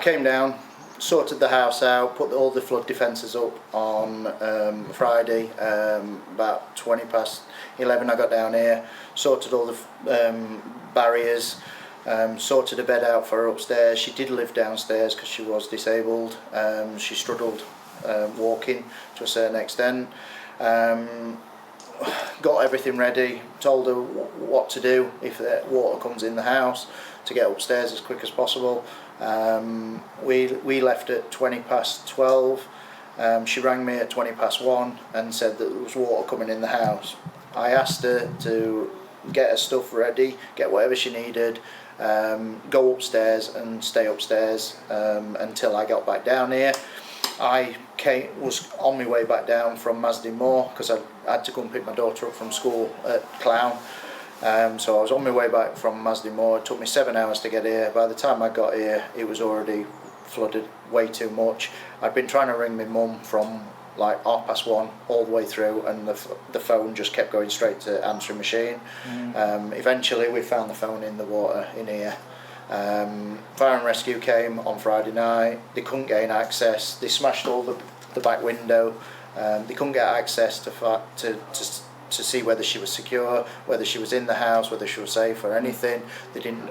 came down, sorted the house out, put all the flood defences up on Friday, about 11 I got down here, sorted all the barriers, sorted a bed out for her upstairs. She did live downstairs because she was disabled. She struggled walking to a certain extent. Got everything ready, told her what to do if the water comes in the house to get upstairs as quick as possible. We left at 12:20. She rang me at 1:20 and said that there was water coming in the house. I asked her to get her stuff ready, get whatever she needed, go upstairs and stay upstairs until I got back down here. I was on my way back down from Masden Moor because I had to go and pick my daughter up from school at Clown. So I was on my way back from Masden Moor. It took me 7 hours to get here. By the time I got here, it was already flooded way too much. I'd been trying to ring my mum from like 1:30 all the way through, and the phone just kept going straight to answering machine. Eventually we found the phone in the water in here. Fire and rescue came on Friday night. They couldn't gain access. They smashed all the back window. They couldn't get access to see whether she was secure, whether she was in the house, whether she was safe or anything.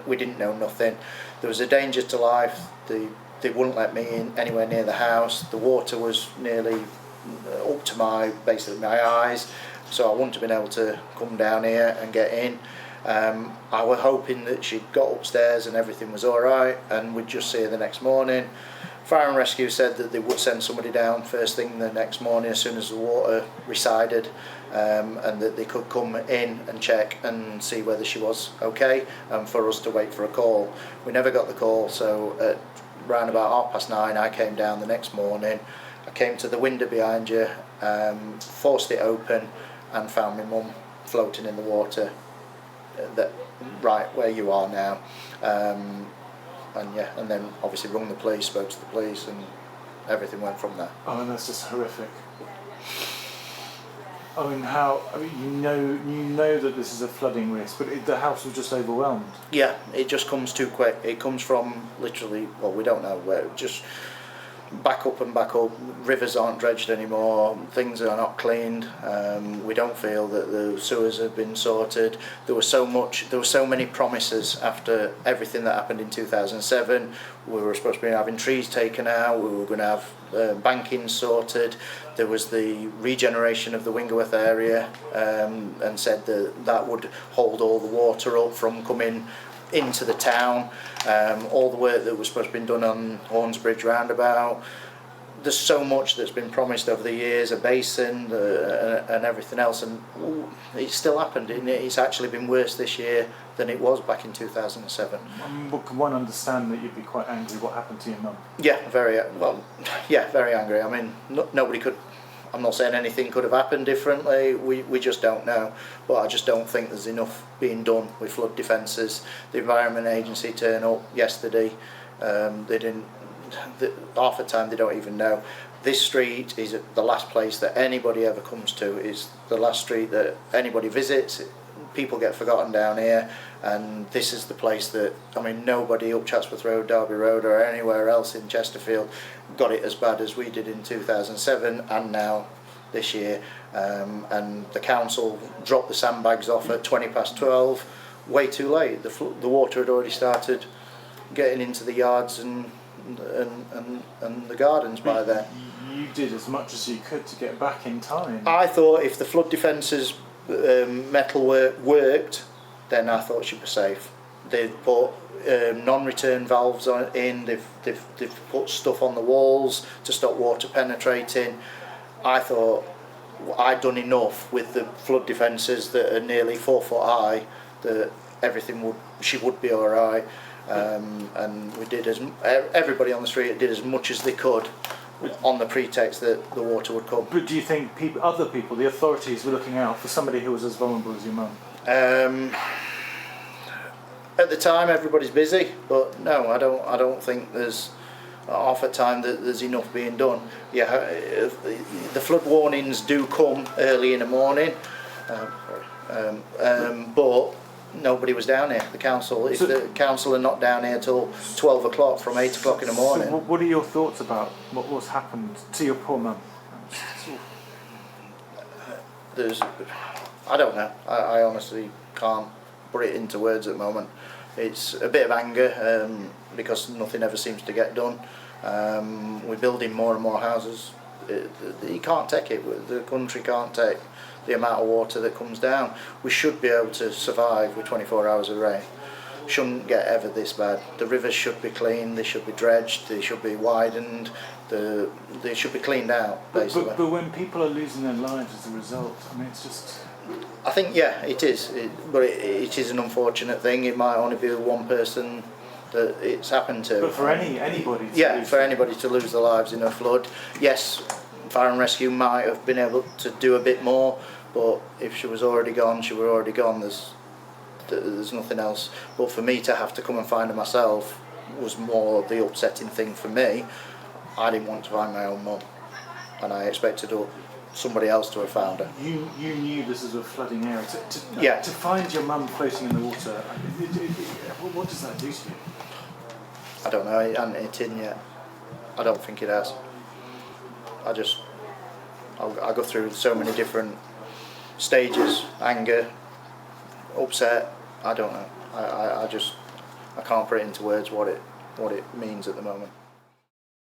We didn't know nothing. There was a danger to life. They wouldn't let me in anywhere near the house. The water was nearly up to basically my eyes, so I wouldn't have been able to come down here and get in. I was hoping that she'd got upstairs and everything was alright and we'd just see her the next morning. Fire and rescue said that they would send somebody down first thing the next morning as soon as the water receded, and that they could come in and check and see whether she was okay, and for us to wait for a call. We never got the call, so at around about 9:30 I came down the next morning. I came to the window behind you, forced it open and found my mum floating in the water, right where you are now. And then obviously rung the police, spoke to the police, and everything went from there. Oh, and that's just horrific. I mean, you know that this is a flooding risk, but the house was just overwhelmed. Yeah, it just comes too quick. It comes from literally, well, we don't know where, just back up and back up. Rivers aren't dredged anymore, things are not cleaned. We don't feel that the sewers have been sorted. There was so many promises after everything that happened in 2007. We were supposed to be having trees taken out, we were going to have banking sorted. There was the regeneration of the Wingerworth area, and said that would hold all the water up from coming into the town. All the work that was supposed to be done on Hornsbridge roundabout. There's so much that's been promised over the years, a basin and everything else, and it still happened. It's actually been worse this year than it was back in 2007. Can one understand that you'd be quite angry? What happened to your mum? Yeah, very angry. I mean, nobody could. I'm not saying anything could have happened differently, we just don't know, but I just don't think there's enough being done with flood defences. The Environment Agency turned up yesterday, half the time they don't even know. This street is the last place that anybody ever comes to, is the last street that anybody visits. People get forgotten down here, and this is the place that, I mean, nobody up Chatsworth Road, Derby Road or anywhere else in Chesterfield got it as bad as we did in 2007 and now this year. And the council dropped the sandbags off at 12:20, way too late. The water had already started getting into the yards and the gardens by then. You did as much as you could to get back in time. I thought if the flood defences metal worked, then I thought she'd be safe. They've put non-return valves in. They've put stuff on the walls to stop water penetrating. I thought I'd done enough with the flood defences that are nearly 4 foot high that she would be all right. And we did everybody on the street did as much as they could, on the pretext that the water would come. But do you think other people, the authorities, were looking out for somebody who was as vulnerable as your mum? At the time, everybody's busy, but no, I don't think there's half the time that there's enough being done. Yeah, the flood warnings do come early in the morning, but nobody was down here. The council, if So- the council are not down here till 12 o'clock from 8 o'clock in the morning. So what are your thoughts about what's happened to your poor mum? I don't know. I honestly can't put it into words at the moment. It's a bit of anger because nothing ever seems to get done. We're building more and more houses. You can't take it. The country can't take the amount of water that comes down. We should be able to survive with 24 hours of rain. Shouldn't get ever this bad. The rivers should be clean, they should be dredged, they should be widened, they should be cleaned out, basically. But when people are losing their lives as a result, I mean, it's just... I think, yeah, it is. But it is an unfortunate thing. It might only be one person that it's happened to. But for anybody to Yeah, lose for anybody to lose their lives in a flood. Yes, fire and rescue might have been able to do a bit more, but if she was already gone, she was already gone. There's nothing else. But for me to have to come and find her myself was more the upsetting thing for me. I didn't want to find my own mum, and I expected somebody else to have found her. You knew this was a flooding area. Yeah. To find your mum floating in the water, what does that do to you? I don't know, it hasn't hit in yet. I don't think it has. I go through so many different stages: anger, upset. I don't know. I can't put it into words what it means at the moment.